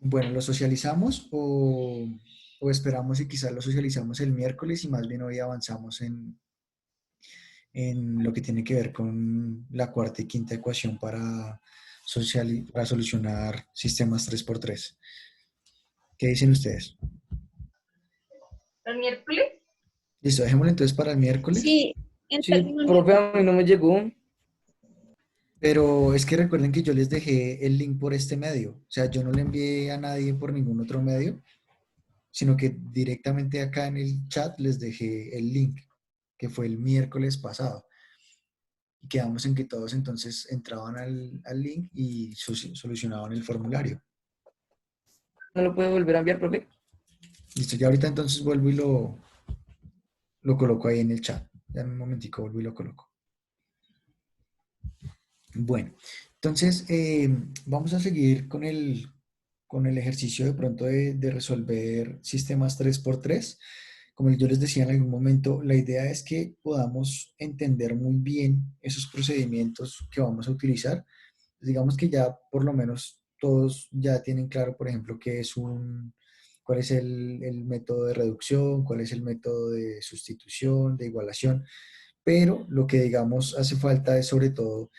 Bueno, ¿lo socializamos o esperamos y quizás lo socializamos el miércoles y más bien hoy avanzamos en lo que tiene que ver con la cuarta y quinta ecuación para solucionar sistemas tres por tres? ¿Qué dicen ustedes? ¿El miércoles? Listo, dejémoslo entonces para el miércoles. Sí, en Sí, términos profe, a mí no me llegó. Pero es que recuerden que yo les dejé el link por este medio. O sea, yo no le envié a nadie por ningún otro medio, sino que directamente acá en el chat les dejé el link, que fue el miércoles pasado. Y quedamos en que todos entonces entraban al link y solucionaban el formulario. ¿No lo puedo volver a enviar, profe? Listo, ya ahorita entonces vuelvo y lo coloco ahí en el chat. Ya en un momentico vuelvo y lo coloco. Bueno, entonces vamos a seguir con el ejercicio de pronto de resolver sistemas tres por tres. Como yo les decía en algún momento, la idea es que podamos entender muy bien esos procedimientos que vamos a utilizar. Digamos que ya por lo menos todos ya tienen claro, por ejemplo, cuál es el método de reducción, cuál es el método de sustitución, de igualación, pero lo que digamos hace falta es sobre todo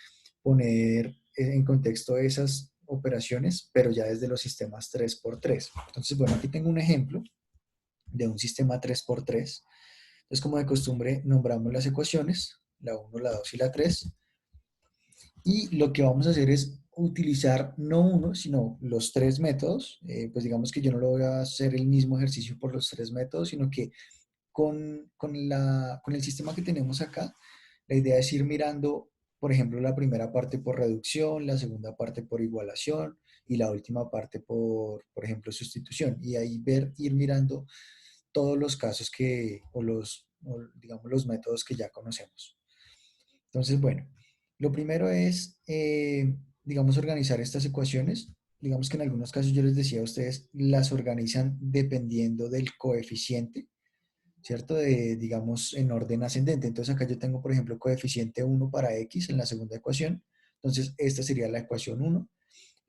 poner en contexto esas operaciones, pero ya desde los sistemas tres por tres. Entonces, bueno, aquí tengo un ejemplo de un sistema tres por tres. Entonces, como de costumbre, nombramos las ecuaciones, la uno, la 2 y la 3. Y lo que vamos a hacer es utilizar no uno, sino los tres métodos. Pues digamos que yo no lo voy a hacer el mismo ejercicio por los tres métodos, sino que con el sistema que tenemos acá, la idea es ir mirando, por ejemplo, la primera parte por reducción, la segunda parte por igualación y la última parte por ejemplo, sustitución. Y ahí ir mirando todos los casos digamos, los métodos que ya conocemos. Entonces, bueno, lo primero es, digamos, organizar estas ecuaciones. Digamos que en algunos casos yo les decía a ustedes, las organizan dependiendo del coeficiente, ¿cierto? Digamos, en orden ascendente. Entonces acá yo tengo, por ejemplo, coeficiente 1 para x en la segunda ecuación. Entonces esta sería la ecuación 1.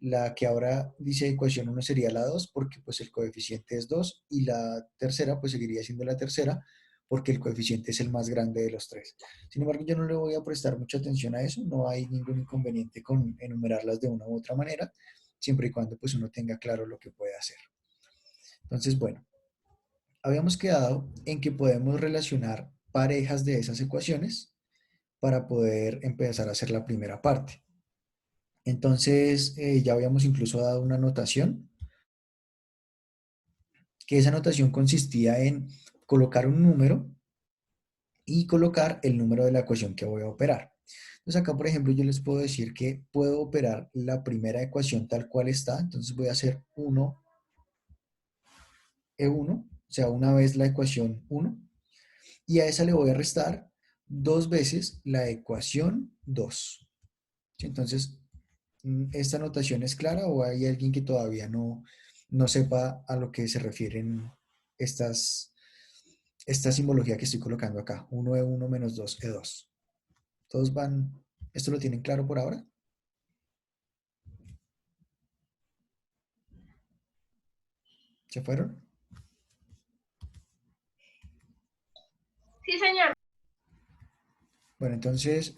La que ahora dice ecuación 1 sería la 2 porque pues el coeficiente es 2 y la tercera pues seguiría siendo la tercera porque el coeficiente es el más grande de los tres. Sin embargo, yo no le voy a prestar mucha atención a eso, no hay ningún inconveniente con enumerarlas de una u otra manera, siempre y cuando pues uno tenga claro lo que puede hacer. Entonces, bueno, habíamos quedado en que podemos relacionar parejas de esas ecuaciones para poder empezar a hacer la primera parte. Entonces, ya habíamos incluso dado una notación, que esa notación consistía en colocar un número y colocar el número de la ecuación que voy a operar. Entonces acá, por ejemplo, yo les puedo decir que puedo operar la primera ecuación tal cual está. Entonces voy a hacer 1 E1, o sea, una vez la ecuación 1, y a esa le voy a restar dos veces la ecuación 2. ¿Sí? Entonces, ¿esta notación es clara o hay alguien que todavía no sepa a lo que se refieren esta simbología que estoy colocando acá? 1 E1 menos 2 E2. ¿Todos esto lo tienen claro por ahora? ¿Se fueron? Sí, señor. Bueno, entonces,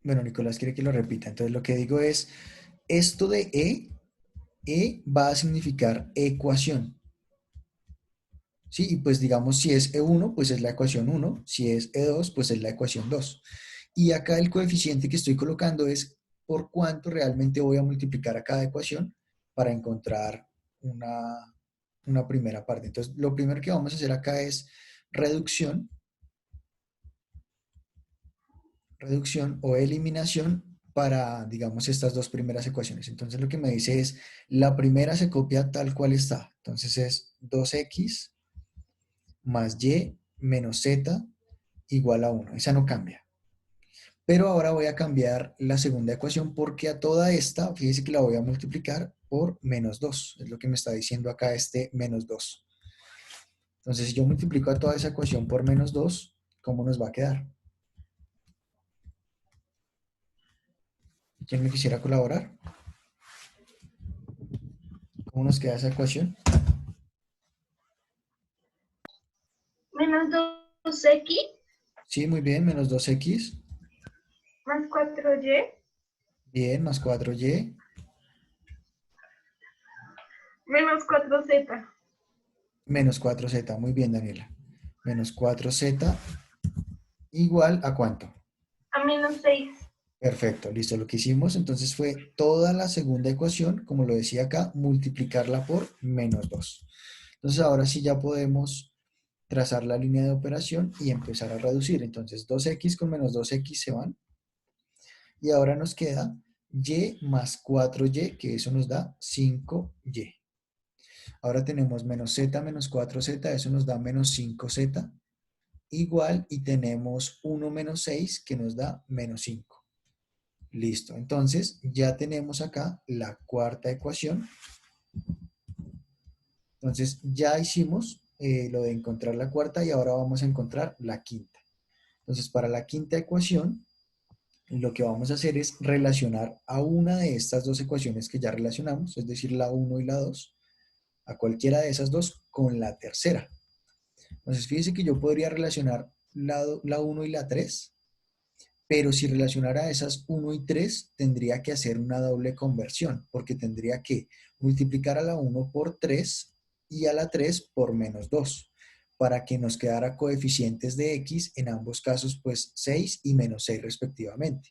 bueno, Nicolás quiere que lo repita. Entonces, lo que digo es, esto de E va a significar ecuación. ¿Sí? Y pues digamos, si es E1, pues es la ecuación 1. Si es E2, pues es la ecuación 2. Y acá el coeficiente que estoy colocando es por cuánto realmente voy a multiplicar a cada ecuación para encontrar una primera parte. Entonces, lo primero que vamos a hacer acá es reducción, reducción o eliminación para, digamos, estas dos primeras ecuaciones. Entonces, lo que me dice es, la primera se copia tal cual está. Entonces, es 2x más y menos z igual a 1. Esa no cambia. Pero ahora voy a cambiar la segunda ecuación porque a toda esta, fíjese que la voy a multiplicar por menos 2. Es lo que me está diciendo acá este menos 2. Entonces, si yo multiplico a toda esa ecuación por menos 2, ¿cómo nos va a quedar? ¿Quién me quisiera colaborar? ¿Cómo nos queda esa ecuación? Menos 2x Sí, muy bien, menos 2x. más 4y Bien, más 4y. menos 4z Menos 4z. Muy bien, Daniela. Menos 4z igual a ¿cuánto? a menos 6. Perfecto, listo. Lo que hicimos entonces fue toda la segunda ecuación, como lo decía acá, multiplicarla por menos 2. Entonces ahora sí ya podemos trazar la línea de operación y empezar a reducir. Entonces 2x con menos 2x se van. Y ahora nos queda y más 4y, que eso nos da 5y. Ahora tenemos menos z menos 4z, eso nos da menos 5z. Igual, y tenemos 1 menos 6, que nos da menos 5. Listo, entonces ya tenemos acá la cuarta ecuación. Entonces ya hicimos lo de encontrar la cuarta y ahora vamos a encontrar la quinta. Entonces para la quinta ecuación, lo que vamos a hacer es relacionar a una de estas dos ecuaciones que ya relacionamos, es decir, la 1 y la 2, a cualquiera de esas dos con la tercera. Entonces fíjense que yo podría relacionar la 1 y la 3, pero si relacionara esas 1 y 3, tendría que hacer una doble conversión, porque tendría que multiplicar a la 1 por 3 y a la 3 por menos 2, para que nos quedara coeficientes de x, en ambos casos, pues 6 y menos 6 respectivamente,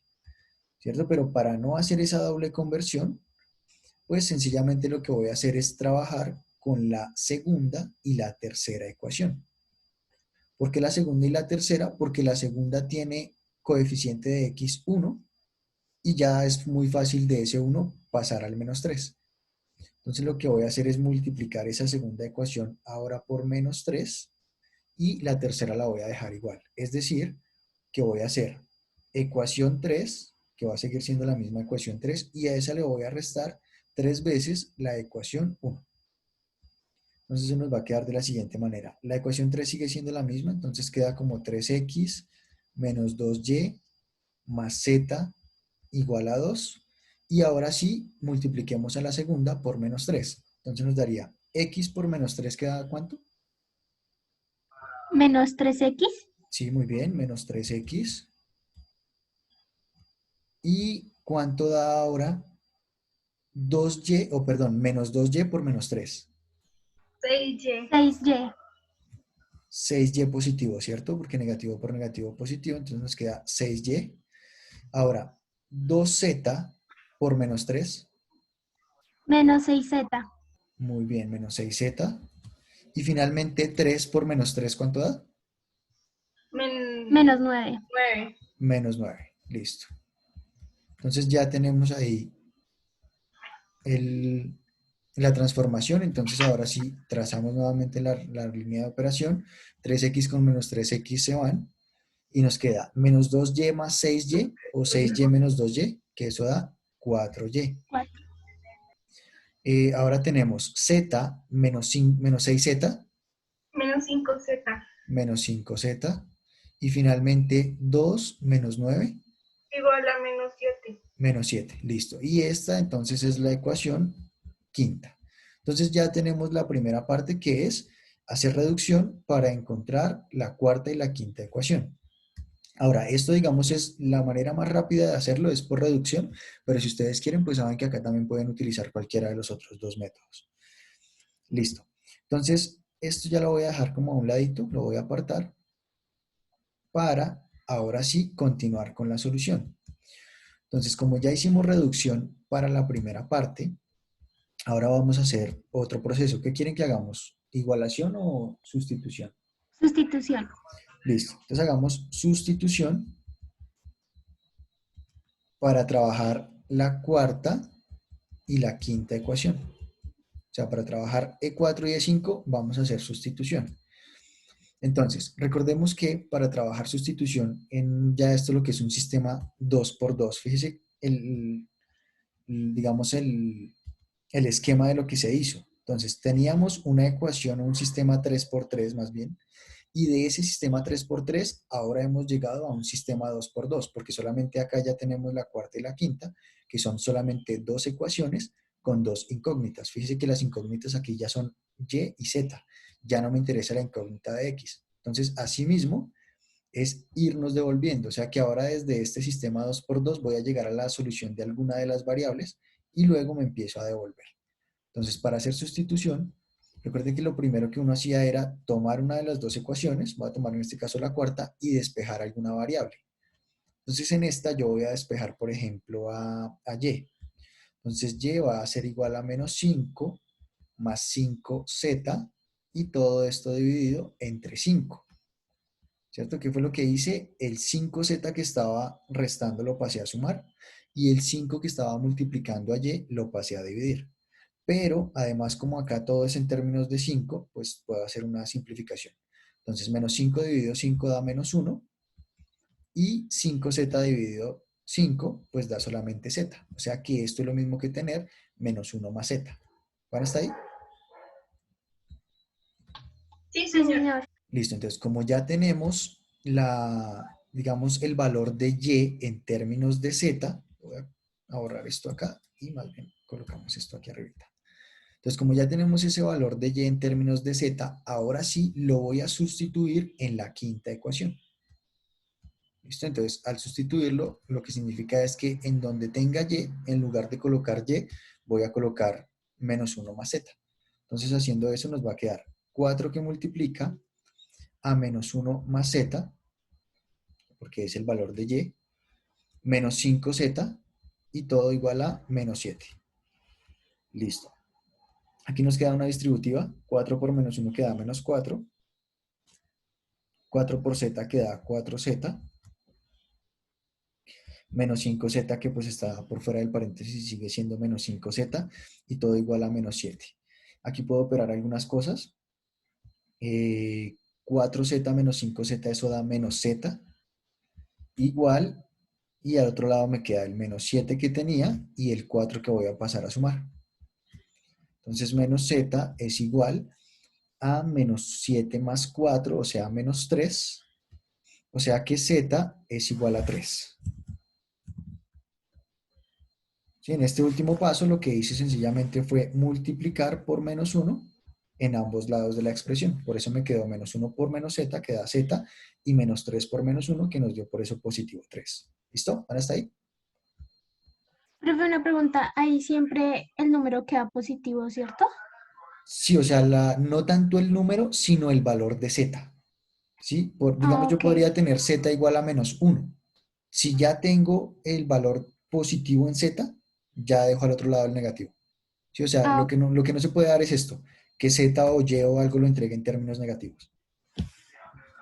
¿cierto? Pero para no hacer esa doble conversión, pues sencillamente lo que voy a hacer es trabajar con la segunda y la tercera ecuación. ¿Por qué la segunda y la tercera? Porque la segunda tiene coeficiente de x 1 y ya es muy fácil de ese 1 pasar al menos 3. Entonces lo que voy a hacer es multiplicar esa segunda ecuación ahora por menos 3 y la tercera la voy a dejar igual. Es decir, que voy a hacer ecuación 3, que va a seguir siendo la misma ecuación 3, y a esa le voy a restar 3 veces la ecuación 1. Entonces se nos va a quedar de la siguiente manera. La ecuación 3 sigue siendo la misma, entonces queda como 3x menos 2y más z igual a 2. Y ahora sí, multipliquemos a la segunda por menos 3. Entonces nos daría x por menos 3 queda ¿cuánto? Menos 3x. Sí, muy bien, menos 3x. ¿Y cuánto da ahora 2y, o perdón, menos 2y por menos 3? 6y 6y. 6y positivo, ¿cierto? Porque negativo por negativo positivo, entonces nos queda 6y. Ahora, 2z por menos 3. Menos 6z. Muy bien, menos 6z. Y finalmente 3 por menos 3, ¿cuánto da? Menos 9. 9. Menos 9. Listo. Entonces ya tenemos ahí la transformación. Entonces ahora sí trazamos nuevamente la línea de operación. 3x con menos 3x se van. Y nos queda menos 2y más 6y o 6y menos 2y, que eso da 4y. 4. Ahora tenemos z menos 6z Menos 5z menos 5z. Y finalmente 2 menos 9 igual a menos 7. menos 7. Listo. Y esta entonces es la ecuación quinta. Entonces ya tenemos la primera parte, que es hacer reducción para encontrar la cuarta y la quinta ecuación. Ahora, esto digamos es la manera más rápida de hacerlo, es por reducción, pero si ustedes quieren, pues saben que acá también pueden utilizar cualquiera de los otros dos métodos. Listo. Entonces, esto ya lo voy a dejar como a un ladito, lo voy a apartar para ahora sí continuar con la solución. Entonces, como ya hicimos reducción para la primera parte, ahora vamos a hacer otro proceso. ¿Qué quieren que hagamos? ¿Igualación o sustitución? Sustitución. Listo. Entonces hagamos sustitución para trabajar la cuarta y la quinta ecuación. O sea, para trabajar E4 y E5 vamos a hacer sustitución. Entonces, recordemos que para trabajar sustitución en ya esto lo que es un sistema 2x2, fíjese digamos el esquema de lo que se hizo. Entonces, teníamos una ecuación o un sistema 3x3 más bien, y de ese sistema 3x3 ahora hemos llegado a un sistema 2x2, porque solamente acá ya tenemos la cuarta y la quinta, que son solamente dos ecuaciones con dos incógnitas. Fíjese que las incógnitas aquí ya son y y z. Ya no me interesa la incógnita de x. Entonces, asimismo, es irnos devolviendo. O sea que ahora desde este sistema 2 por 2 voy a llegar a la solución de alguna de las variables y luego me empiezo a devolver. Entonces, para hacer sustitución, recuerden que lo primero que uno hacía era tomar una de las dos ecuaciones, voy a tomar en este caso la cuarta, y despejar alguna variable. Entonces, en esta yo voy a despejar, por ejemplo, a y. Entonces, y va a ser igual a menos 5 más 5z y todo esto dividido entre 5. ¿Cierto? ¿Qué fue lo que hice? El 5z que estaba restando lo pasé a sumar y el 5 que estaba multiplicando a y lo pasé a dividir. Pero además, como acá todo es en términos de 5, pues puedo hacer una simplificación. Entonces, menos 5 dividido 5 da menos 1 y 5z dividido 5 pues da solamente z. O sea que esto es lo mismo que tener menos 1 más z. ¿Van hasta ahí? Sí, Sí, señor. señor. Listo, entonces como ya tenemos digamos, el valor de y en términos de z, voy a borrar esto acá y más bien colocamos esto aquí arriba. Entonces, como ya tenemos ese valor de y en términos de z, ahora sí lo voy a sustituir en la quinta ecuación. ¿Listo? Entonces, al sustituirlo, lo que significa es que en donde tenga y, en lugar de colocar y, voy a colocar menos 1 más z. Entonces, haciendo eso nos va a quedar 4 que multiplica a menos 1 más z, porque es el valor de y, menos 5z, y todo igual a menos 7. Listo. Aquí nos queda una distributiva, 4 por menos 1 queda menos 4, 4 por z queda 4z, menos 5z que pues está por fuera del paréntesis y sigue siendo menos 5z, y todo igual a menos 7. Aquí puedo operar algunas cosas. 4z menos 5z, eso da menos z, igual, y al otro lado me queda el menos 7 que tenía y el 4 que voy a pasar a sumar. Entonces menos z es igual a menos 7 más 4, o sea, menos 3, o sea que z es igual a 3. ¿Sí? En este último paso lo que hice sencillamente fue multiplicar por menos 1 en ambos lados de la expresión. Por eso me quedó menos 1 por menos z, que da z, y menos 3 por menos 1, que nos dio por eso positivo 3. ¿Listo? ¿Ahora está ahí? Profe, una pregunta. Ahí siempre el número queda positivo, ¿cierto? Sí, o sea, no tanto el número, sino el valor de z. ¿Sí? Digamos, Ah, yo ok. podría tener z igual a menos 1. Si ya tengo el valor positivo en z, ya dejo al otro lado el negativo. ¿Sí? O sea, Ah, lo que no se puede dar es esto, que z o y o algo lo entregue en términos negativos.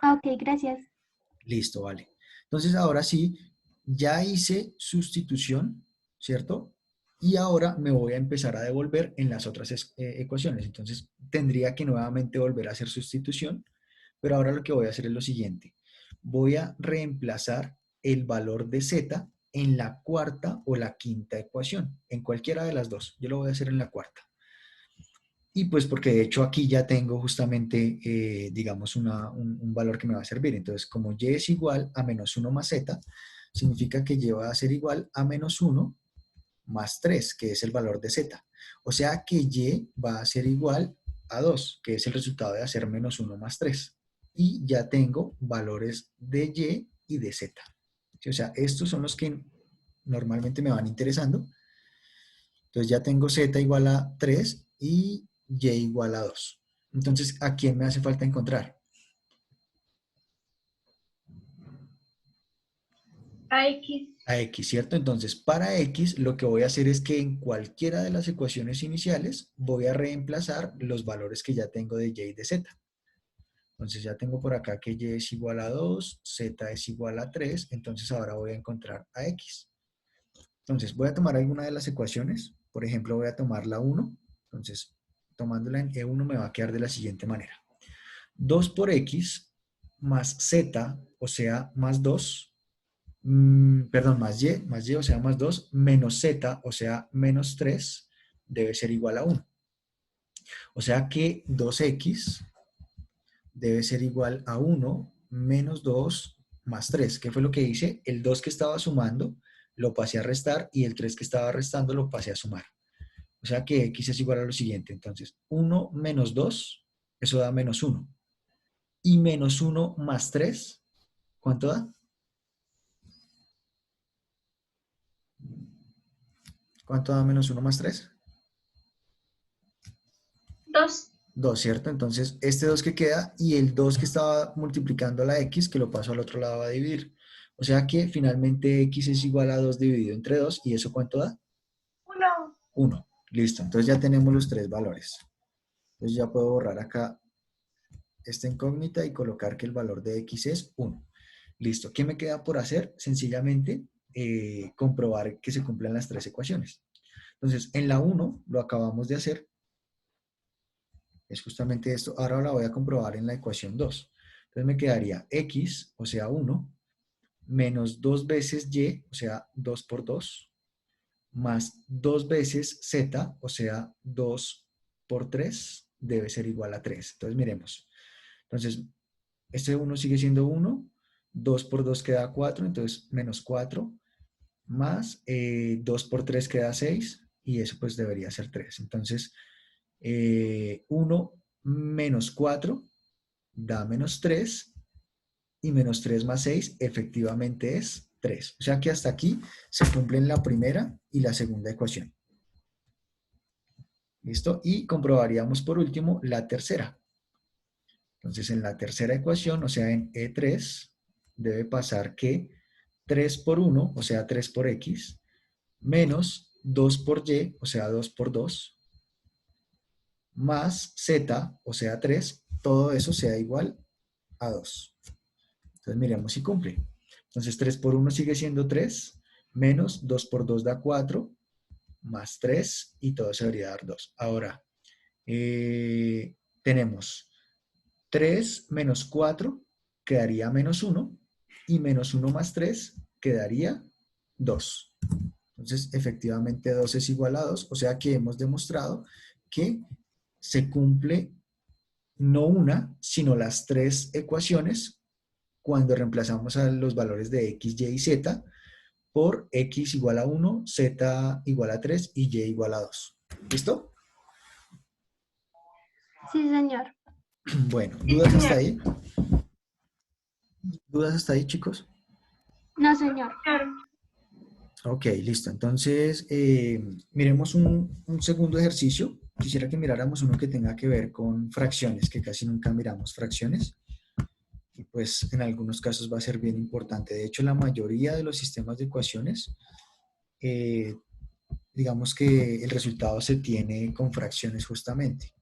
ok, gracias. Listo, vale. Entonces, ahora sí, ya hice sustitución, ¿cierto? Y ahora me voy a empezar a devolver en las otras ecuaciones. Entonces, tendría que nuevamente volver a hacer sustitución, pero ahora lo que voy a hacer es lo siguiente. Voy a reemplazar el valor de z en la cuarta o la quinta ecuación, en cualquiera de las dos. Yo lo voy a hacer en la cuarta. Y pues porque de hecho aquí ya tengo justamente, digamos, un valor que me va a servir. Entonces, como y es igual a menos 1 más z, significa que y va a ser igual a menos 1 más 3, que es el valor de z. O sea que y va a ser igual a 2, que es el resultado de hacer menos 1 más 3. Y ya tengo valores de y de z. ¿Sí? O sea, estos son los que normalmente me van interesando. Entonces ya tengo z igual a 3 y y igual a 2. Entonces, ¿a quién me hace falta encontrar? A X. A x, ¿cierto? Entonces, para x, lo que voy a hacer es que en cualquiera de las ecuaciones iniciales voy a reemplazar los valores que ya tengo de y y de z. Entonces, ya tengo por acá que y es igual a 2, z es igual a 3, entonces ahora voy a encontrar a x. Entonces, voy a tomar alguna de las ecuaciones. Por ejemplo, voy a tomar la 1. Entonces, tomándola en E1 me va a quedar de la siguiente manera. 2 por x más z, o sea, más 2, perdón, más y, o sea, más 2, menos z, o sea, menos 3, debe ser igual a 1. O sea que 2x debe ser igual a 1 menos 2 más 3. ¿Qué fue lo que hice? El 2 que estaba sumando lo pasé a restar y el 3 que estaba restando lo pasé a sumar. O sea que x es igual a lo siguiente. Entonces, 1 menos 2, eso da menos 1. Y menos 1 más 3, ¿cuánto da? ¿Cuánto da menos 1 más 3? 2. 2, ¿cierto? Entonces, este 2 que queda y el 2 que estaba multiplicando la x, que lo paso al otro lado a dividir. O sea que finalmente x es igual a 2 dividido entre 2. ¿Y eso cuánto da? 1. 1. Listo. Entonces ya tenemos los tres valores. Entonces ya puedo borrar acá esta incógnita y colocar que el valor de x es 1. Listo. ¿Qué me queda por hacer? Sencillamente comprobar que se cumplan las tres ecuaciones. Entonces, en la 1 lo acabamos de hacer. Es justamente esto. Ahora la voy a comprobar en la ecuación 2. Entonces me quedaría x, o sea 1, menos 2 veces y, o sea 2 por 2, más 2 veces z, o sea 2 por 3, debe ser igual a 3. Entonces miremos. Entonces, este 1 sigue siendo 1, 2 por 2 queda 4, entonces menos 4, más 2 por 3 queda 6, y eso pues debería ser 3. Entonces, 1 menos 4 da menos 3, y menos 3 más 6 efectivamente es 3. O sea que hasta aquí se cumplen la primera y la segunda ecuación. ¿Listo? Y comprobaríamos por último la tercera. Entonces en la tercera ecuación, o sea en E3, debe pasar que 3 por 1, o sea 3 por x, menos 2 por y, o sea 2 por 2, más z, o sea 3, todo eso sea igual a 2. Entonces miremos si cumple. Entonces 3 por 1 sigue siendo 3, menos 2 por 2 da 4, más 3, y todo se debería dar 2. Ahora, tenemos 3 menos 4 quedaría menos 1, y menos 1 más 3 quedaría 2. Entonces, efectivamente 2 es igual a 2, o sea que hemos demostrado que se cumple no una, sino las tres ecuaciones cuando reemplazamos a los valores de x, y y z por x igual a 1, z igual a 3 y y igual a 2. ¿Listo? Sí, señor. Bueno, Sí, ¿dudas hasta señor. ahí? ¿Dudas hasta ahí, chicos? No, señor. Ok, listo. Entonces, miremos un segundo ejercicio. Quisiera que miráramos uno que tenga que ver con fracciones, que casi nunca miramos fracciones. Y pues en algunos casos va a ser bien importante. De hecho, la mayoría de los sistemas de ecuaciones, eh, digamos que el resultado se tiene con fracciones justamente.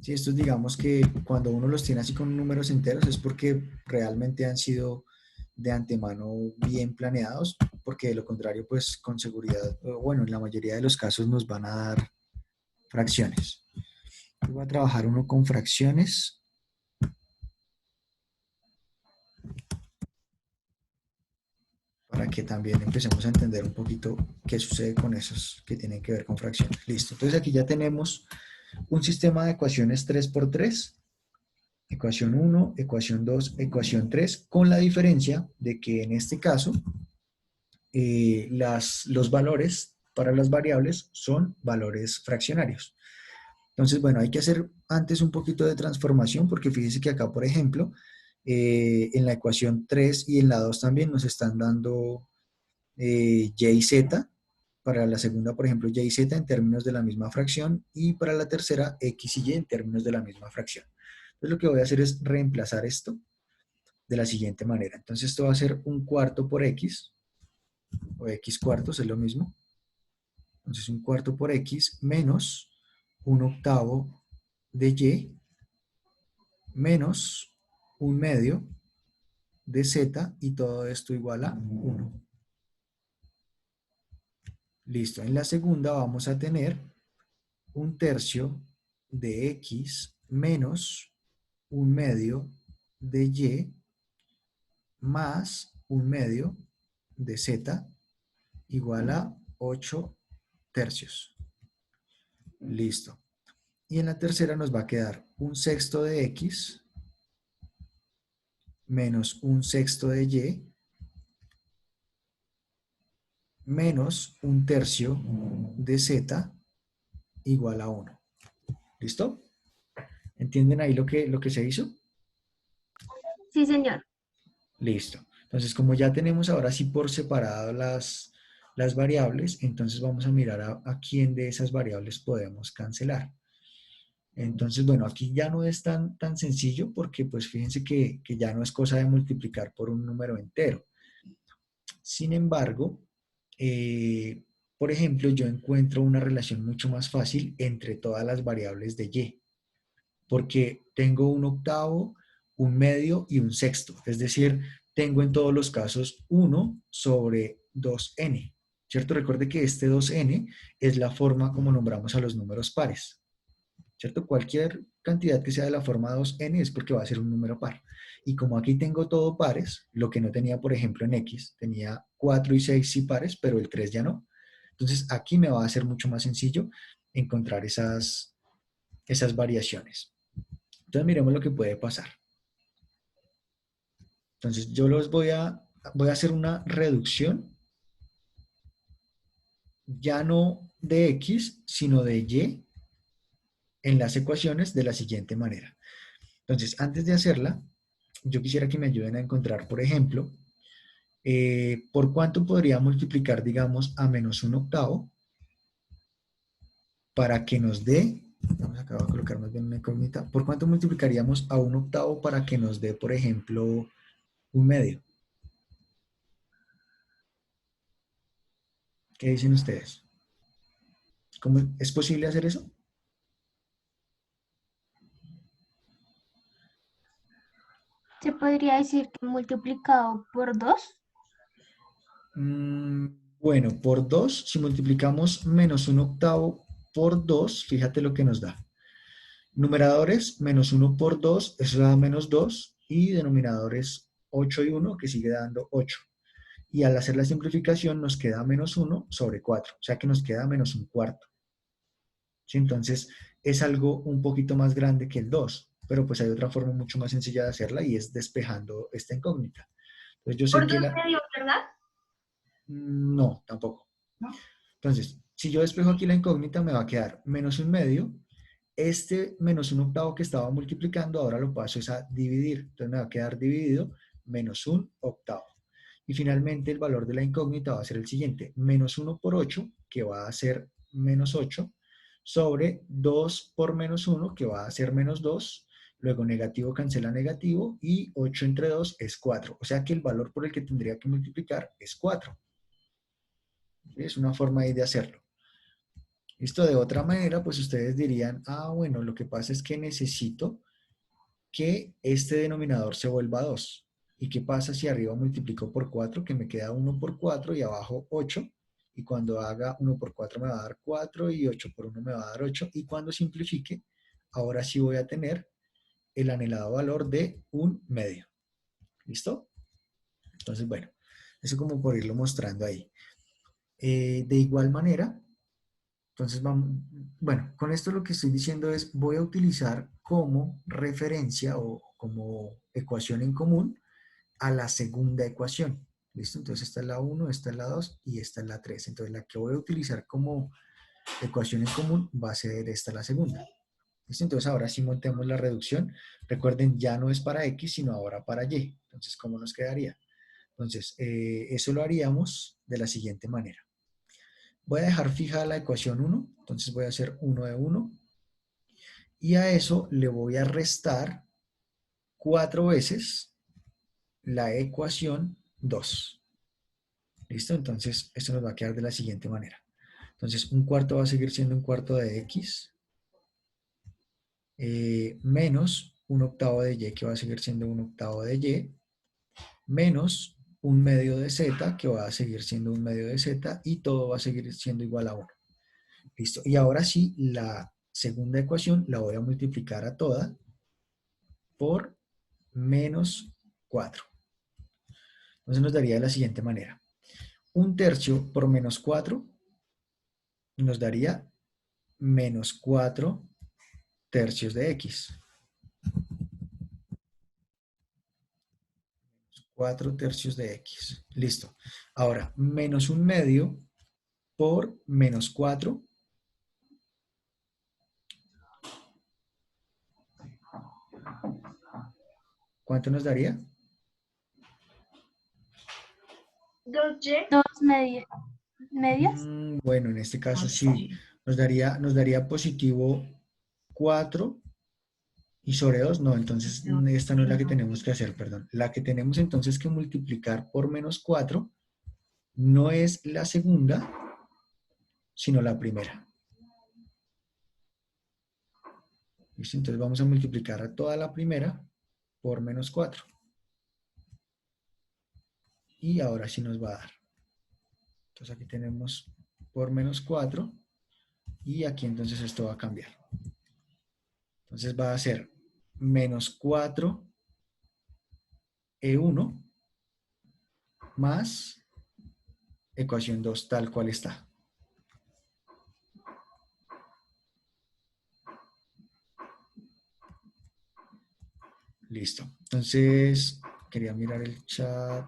Sí, estos digamos que cuando uno los tiene así con números enteros es porque realmente han sido de antemano bien planeados, porque de lo contrario, pues con seguridad, bueno, en la mayoría de los casos nos van a dar fracciones. Voy a trabajar uno con fracciones. Para que también empecemos a entender un poquito qué sucede con esos que tienen que ver con fracciones. Listo. Entonces aquí ya tenemos un sistema de ecuaciones 3 por 3. Ecuación 1, ecuación 2, ecuación 3, con la diferencia de que en este caso los valores para las variables son valores fraccionarios. Entonces, bueno, hay que hacer antes un poquito de transformación porque fíjese que acá, por ejemplo, en la ecuación 3 y en la 2 también nos están dando y y z. Para la segunda, por ejemplo, y y z en términos de la misma fracción, y para la tercera, x y y en términos de la misma fracción. Entonces lo que voy a hacer es reemplazar esto de la siguiente manera. Entonces esto va a ser un cuarto por x, o x cuartos, es lo mismo. Entonces un cuarto por x menos un octavo de y menos un medio de z, y todo esto igual a 1. Listo. En la segunda vamos a tener un tercio de x menos un medio de y más un medio de z igual a 8 tercios. Listo. Y en la tercera nos va a quedar un sexto de x menos un sexto de y menos un tercio de z igual a 1. ¿Listo? ¿Entienden ahí lo que se hizo? Sí, señor. Listo. Entonces, como ya tenemos ahora sí por separado las variables, entonces vamos a mirar a quién de esas variables podemos cancelar. Entonces, bueno, aquí ya no es tan sencillo porque pues fíjense que ya no es cosa de multiplicar por un número entero. Sin embargo, por ejemplo, yo encuentro una relación mucho más fácil entre todas las variables de y, porque tengo un octavo, un medio y un sexto. Es decir, tengo en todos los casos 1 sobre 2n, ¿cierto? Recuerde que este 2n es la forma como nombramos a los números pares, ¿cierto? Cualquier cantidad que sea de la forma 2n es porque va a ser un número par. Y como aquí tengo todo pares, lo que no tenía, por ejemplo, en x, tenía 4 y 6 sí pares, pero el 3 ya no. Entonces aquí me va a ser mucho más sencillo encontrar esas variaciones. Entonces miremos lo que puede pasar. Entonces yo voy a hacer una reducción, ya no de x, sino de y en las ecuaciones de la siguiente manera. Entonces, antes de hacerla, yo quisiera que me ayuden a encontrar, por ejemplo, por cuánto podría multiplicar, digamos, a menos un octavo para que nos dé, vamos acá a colocar más bien una incógnita, por cuánto multiplicaríamos a un octavo para que nos dé, por ejemplo, un medio. ¿Qué dicen ustedes? ¿Cómo es posible hacer eso? Se podría decir que multiplicado por 2. Mm, bueno, por 2, si multiplicamos menos un octavo por 2, fíjate lo que nos da. Numeradores, menos 1 por 2, eso da menos 2, y denominadores 8 y 1, que sigue dando 8. Y al hacer la simplificación nos queda menos 1 sobre 4, o sea que nos queda menos un cuarto. ¿Sí? Entonces es algo un poquito más grande que el 2, pero pues hay otra forma mucho más sencilla de hacerla y es despejando esta incógnita. Entonces yo sé Por que 2 medio, ¿verdad? No, tampoco. No. Entonces, si yo despejo aquí la incógnita, me va a quedar menos un medio. Este menos un octavo que estaba multiplicando, ahora lo paso es a dividir. Entonces me va a quedar dividido menos un octavo. Y finalmente el valor de la incógnita va a ser el siguiente. Menos 1 por 8, que va a ser menos 8, sobre 2 por menos 1, que va a ser menos 2. Luego negativo cancela negativo y 8 entre 2 es 4. O sea que el valor por el que tendría que multiplicar es 4. Es una forma ahí de hacerlo. Esto de otra manera, pues ustedes dirían, ah, bueno, lo que pasa es que necesito que este denominador se vuelva 2. ¿Y qué pasa si arriba multiplico por 4? Que me queda 1 por 4 y abajo 8. Y cuando haga 1 por 4 me va a dar 4 y 8 por 1 me va a dar 8. Y cuando simplifique, ahora sí voy a tener el anhelado valor de un medio. ¿Listo? Entonces, bueno, eso como por irlo mostrando ahí. De igual manera, entonces, vamos, bueno, con esto lo que estoy diciendo es, voy a utilizar como referencia o como ecuación en común a la segunda ecuación. ¿Listo? Entonces, esta es la 1, esta es la 2 y esta es la 3. Entonces, la que voy a utilizar como ecuación en común va a ser esta la segunda. ¿Listo? Entonces, ahora sí montemos la reducción. Recuerden, ya no es para X, sino ahora para Y. Entonces, ¿cómo nos quedaría? Entonces, eso lo haríamos de la siguiente manera. Voy a dejar fija la ecuación 1, entonces voy a hacer 1 de 1 y a eso le voy a restar 4 veces la ecuación 2. ¿Listo? Entonces esto nos va a quedar de la siguiente manera. Entonces un cuarto va a seguir siendo un cuarto de x menos un octavo de y que va a seguir siendo un octavo de y menos un medio de z que va a seguir siendo un medio de z y todo va a seguir siendo igual a 1. Listo. Y ahora sí, la segunda ecuación la voy a multiplicar a toda por menos 4. Entonces nos daría de la siguiente manera. Un tercio por menos 4 nos daría menos 4 tercios de x. 4 tercios de x. Listo. Ahora, menos un medio por menos 4. ¿Cuánto nos daría? 2y. 2 medias. Bueno, en este caso sí, nos daría positivo 4 y sobre 2, no, entonces esta no es la que tenemos que hacer, perdón. La que tenemos entonces que multiplicar por menos 4 no es la segunda, sino la primera. ¿Listo? Entonces vamos a multiplicar a toda la primera por menos 4. Y ahora sí nos va a dar. Entonces aquí tenemos por menos 4 y aquí entonces esto va a cambiar. Entonces va a ser menos 4 E1 más ecuación 2 tal cual está. Listo. Entonces, quería mirar el chat.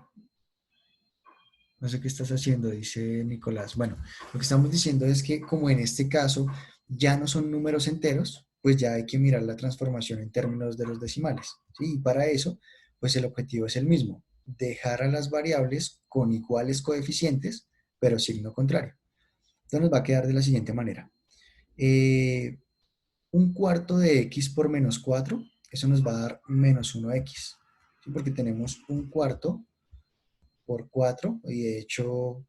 No sé qué estás haciendo, dice Nicolás. Bueno, lo que estamos diciendo es que como en este caso ya no son números enteros, pues ya hay que mirar la transformación en términos de los decimales. ¿Sí? Y para eso, pues el objetivo es el mismo, dejar a las variables con iguales coeficientes, pero signo contrario. Entonces nos va a quedar de la siguiente manera. Un cuarto de x por menos 4, eso nos va a dar menos 1x. ¿Sí? Porque tenemos un cuarto por 4 y de hecho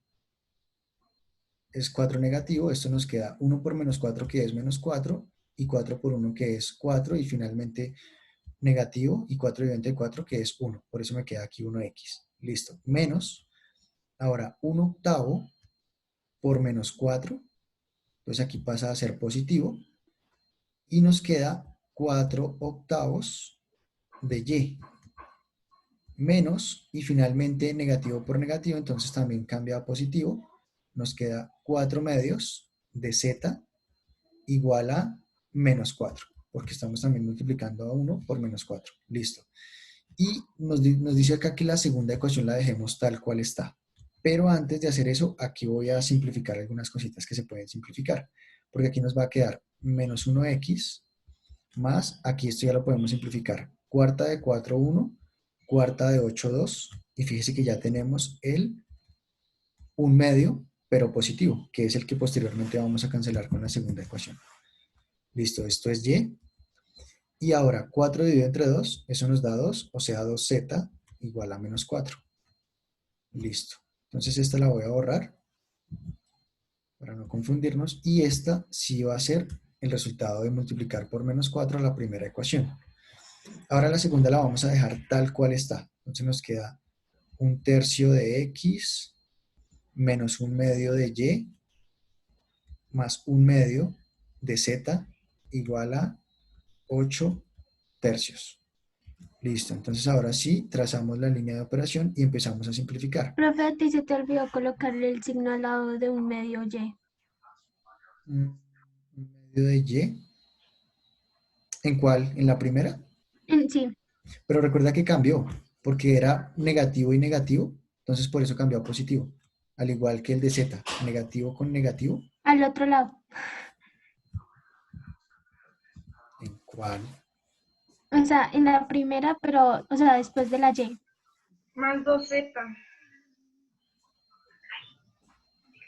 es 4 negativo, esto nos queda 1 por menos 4 que es menos 4 y 4 por 1 que es 4 y finalmente negativo y 4 dividente de 4 que es 1, por eso me queda aquí 1x, listo, menos, ahora 1 octavo por menos 4, entonces aquí pasa a ser positivo y nos queda 4 octavos de y, menos y finalmente negativo por negativo, entonces también cambia a positivo, nos queda 4 medios de z igual a menos 4, porque estamos también multiplicando a 1 por menos 4. Listo. Y nos dice acá que la segunda ecuación la dejemos tal cual está. Pero antes de hacer eso, aquí voy a simplificar algunas cositas que se pueden simplificar. Porque aquí nos va a quedar menos 1x más, aquí esto ya lo podemos simplificar. Cuarta de 4, 1, cuarta de 8, 2. Y fíjese que ya tenemos el 1/2, pero positivo, que es el que posteriormente vamos a cancelar con la segunda ecuación. Listo, esto es y. Y ahora 4 dividido entre 2, eso nos da 2, o sea 2z igual a menos 4. Listo. Entonces esta la voy a borrar para no confundirnos. Y esta sí va a ser el resultado de multiplicar por menos 4 la primera ecuación. Ahora la segunda la vamos a dejar tal cual está. Entonces nos queda 1/3 de x menos 1/2 de y más 1/2 de z igual a 8 tercios. Listo, entonces ahora sí trazamos la línea de operación y empezamos a simplificar. Profe, a ti se te olvidó colocarle el signo al lado de un medio y. Un medio de y. ¿En cuál? ¿En la primera? Sí, Pero recuerda que cambió, porque era negativo y negativo, entonces por eso cambió a positivo. Al igual que el de z, negativo con negativo. al otro lado. ¿En cuál? O sea, en la primera, pero, o sea, después de la y. Más 2z.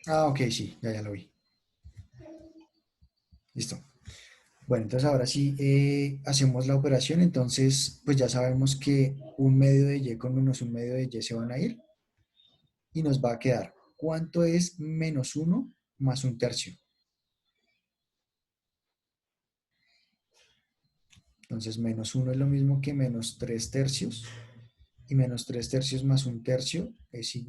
Ah, ok, sí, ya lo vi. Listo. Bueno, entonces ahora sí hacemos la operación, entonces pues ya sabemos que 1/2 de y con menos 1/2 de y se van a ir y nos va a quedar, ¿cuánto es menos 1 más 1/3? Entonces menos 1 es lo mismo que menos 3 tercios y menos 3 tercios más 1/3 es igual